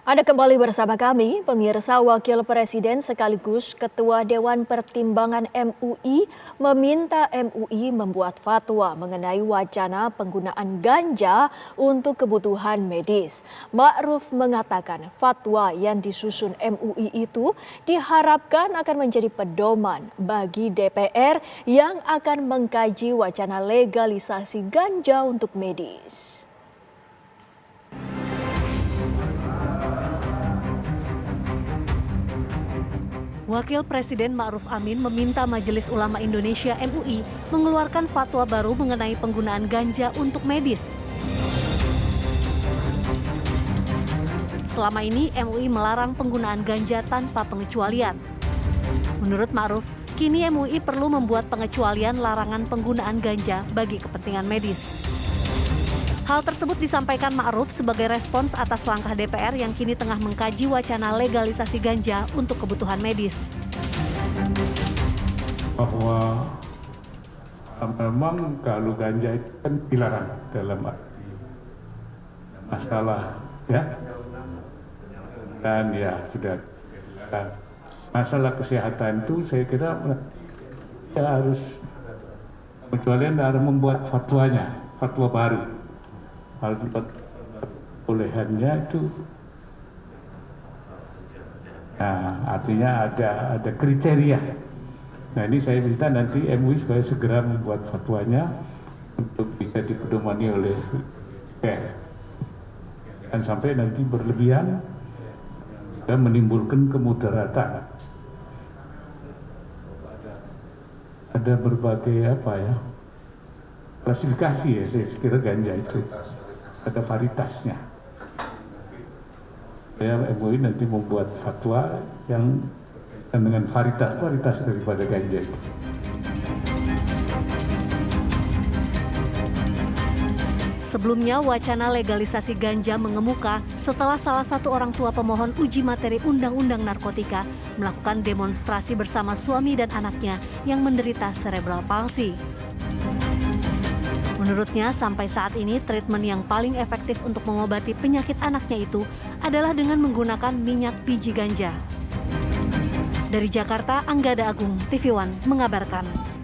Anda kembali bersama kami, pemirsa. Wakil Presiden sekaligus Ketua Dewan Pertimbangan MUI meminta MUI membuat fatwa mengenai wacana penggunaan ganja untuk kebutuhan medis. Ma'ruf mengatakan fatwa yang disusun MUI itu diharapkan akan menjadi pedoman bagi DPR yang akan mengkaji wacana legalisasi ganja untuk medis. Wakil Presiden Ma'ruf Amin meminta Majelis Ulama Indonesia (MUI) mengeluarkan fatwa baru mengenai penggunaan ganja untuk medis. Selama ini MUI melarang penggunaan ganja tanpa pengecualian. Menurut Ma'ruf, kini MUI perlu membuat pengecualian larangan penggunaan ganja bagi kepentingan medis. Hal tersebut disampaikan Ma'ruf sebagai respons atas langkah DPR yang kini tengah mengkaji wacana legalisasi ganja untuk kebutuhan medis. Bahwa memang kalau ganja itu kan dilarang dalam arti masalah ya, dan ya sudah masalah kesehatan itu saya kira ya harus kecualian harus membuat fatwa baru. Hal bolehannya itu, nah artinya ada kriteria. Nah ini saya minta nanti MUI supaya segera membuat fatwanya untuk bisa dipedomani oleh DPR. Dan sampai nanti berlebihan dan menimbulkan kemudaratan. Ada berbagai klasifikasi ya, saya kira ganja itu. Ada varietasnya. Saya MUI nanti membuat fatwa yang dengan varietas daripada ganja itu. Sebelumnya, wacana legalisasi ganja mengemuka setelah salah satu orang tua pemohon uji materi Undang-Undang Narkotika melakukan demonstrasi bersama suami dan anaknya yang menderita cerebral palsy. Menurutnya, sampai saat ini treatment yang paling efektif untuk mengobati penyakit anaknya itu adalah dengan menggunakan minyak biji ganja. Dari Jakarta, Anggada Agung, TV One mengabarkan.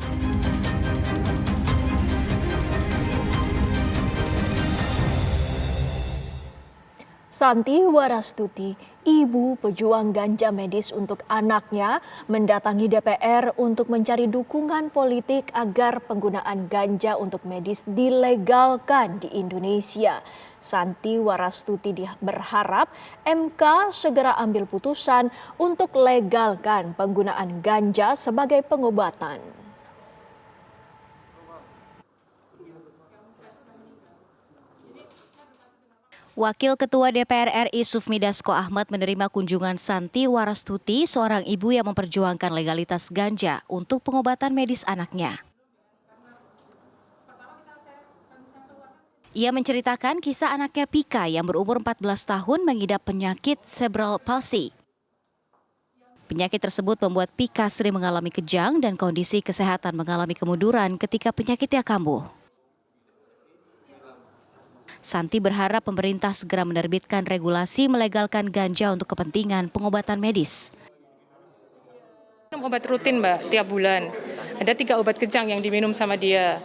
Santi Warastuti, ibu pejuang ganja medis untuk anaknya, mendatangi DPR untuk mencari dukungan politik agar penggunaan ganja untuk medis dilegalkan di Indonesia. Santi Warastuti berharap MK segera ambil putusan untuk legalkan penggunaan ganja sebagai pengobatan. Wakil Ketua DPR RI Sufmi Dasko Ahmad menerima kunjungan Santi Warastuti, seorang ibu yang memperjuangkan legalitas ganja untuk pengobatan medis anaknya. Ia menceritakan kisah anaknya Pika yang berumur 14 tahun mengidap penyakit cerebral palsy. Penyakit tersebut membuat Pika sering mengalami kejang dan kondisi kesehatan mengalami kemunduran ketika penyakitnya kambuh. Santi berharap pemerintah segera menerbitkan regulasi melegalkan ganja untuk kepentingan pengobatan medis. Obat rutin, Mbak, tiap bulan. Ada 3 obat kejang yang diminum sama dia.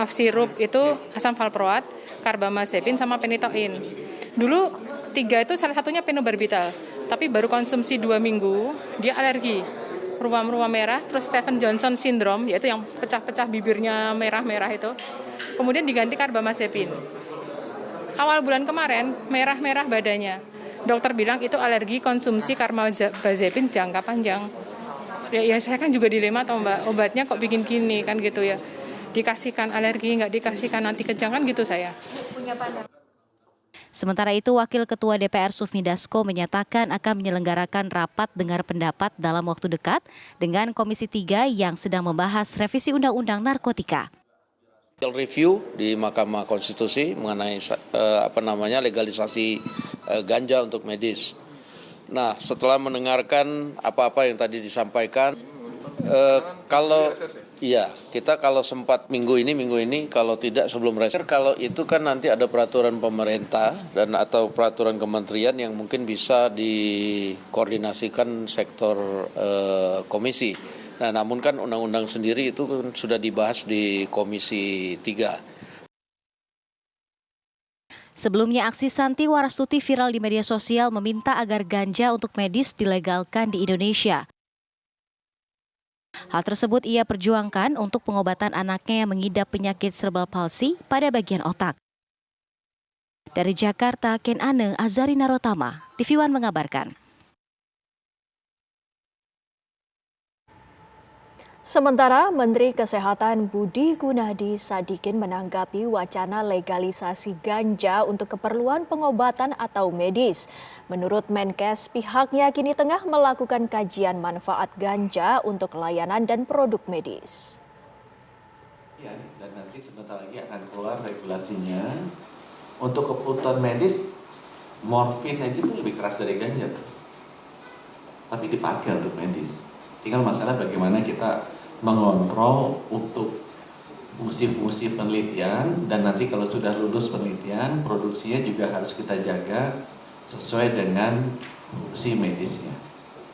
Sirup itu asam valproat, karbamazepin, sama penitoin. Dulu 3 itu salah satunya penobarbital, tapi baru konsumsi 2 minggu, dia alergi. Ruam-ruam merah, terus Stephen Johnson syndrome, yaitu yang pecah-pecah bibirnya merah-merah itu. Kemudian diganti karbamazepin. Awal bulan kemarin, merah-merah badannya. Dokter bilang itu alergi konsumsi karbamazepin jangka panjang. Ya saya kan juga dilema toh Mbak, obatnya kok bikin gini kan gitu ya. Dikasihkan alergi, nggak dikasihkan nanti kejang kan gitu saya. Sementara itu, Wakil Ketua DPR Sufmi Dasko menyatakan akan menyelenggarakan rapat dengar pendapat dalam waktu dekat dengan Komisi 3 yang sedang membahas revisi Undang-Undang Narkotika. Review di Mahkamah Konstitusi mengenai legalisasi ganja untuk medis. Nah, setelah mendengarkan apa-apa yang tadi disampaikan, Kalau iya, kita kalau sempat minggu ini kalau tidak sebelum reses, kalau itu kan nanti ada peraturan pemerintah dan atau peraturan kementerian yang mungkin bisa dikoordinasikan sektor komisi. Nah, namun kan undang-undang sendiri itu kan sudah dibahas di Komisi 3. Sebelumnya, aksi Santi Warastuti viral di media sosial meminta agar ganja untuk medis dilegalkan di Indonesia. Hal tersebut ia perjuangkan untuk pengobatan anaknya yang mengidap penyakit cerebral palsy pada bagian otak. Dari Jakarta, Ken Ane, Azarina Rotama, TV One mengabarkan. Sementara Menteri Kesehatan Budi Gunadi Sadikin menanggapi wacana legalisasi ganja untuk keperluan pengobatan atau medis. Menurut Menkes, pihaknya kini tengah melakukan kajian manfaat ganja untuk layanan dan produk medis. Ya, dan nanti sebentar lagi akan keluar regulasinya. Untuk kebutuhan medis, morfin aja itu lebih keras dari ganja. Tapi dipakai untuk medis. Tinggal masalah bagaimana kita mengontrol untuk fungsi-fungsi penelitian, dan nanti kalau sudah lulus penelitian, produksinya juga harus kita jaga sesuai dengan fungsi medisnya.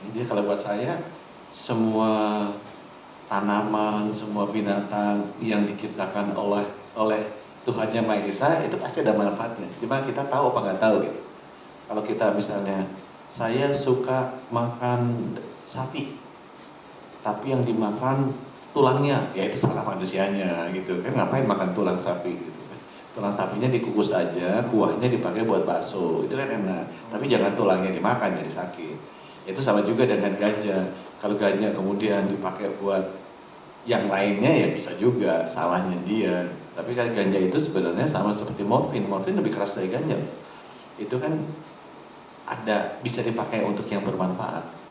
Jadi kalau buat saya, semua tanaman, semua binatang yang diciptakan oleh Tuhan Yang Maha Esa itu pasti ada manfaatnya. Cuma kita tahu apa nggak tahu gitu. Kalau kita misalnya, saya suka makan sapi, tapi yang dimakan tulangnya, ya itu salah manusianya gitu kan, ngapain makan tulang sapi gitu kan. Tulang sapinya dikukus aja, kuahnya dipakai buat bakso, itu kan enak, tapi jangan tulangnya dimakan jadi sakit. Itu sama juga dengan ganja, kalau ganja kemudian dipakai buat yang lainnya ya bisa juga, salahnya dia. Tapi kan ganja itu sebenarnya sama seperti morfin lebih keras dari ganja. Itu kan bisa dipakai untuk yang bermanfaat.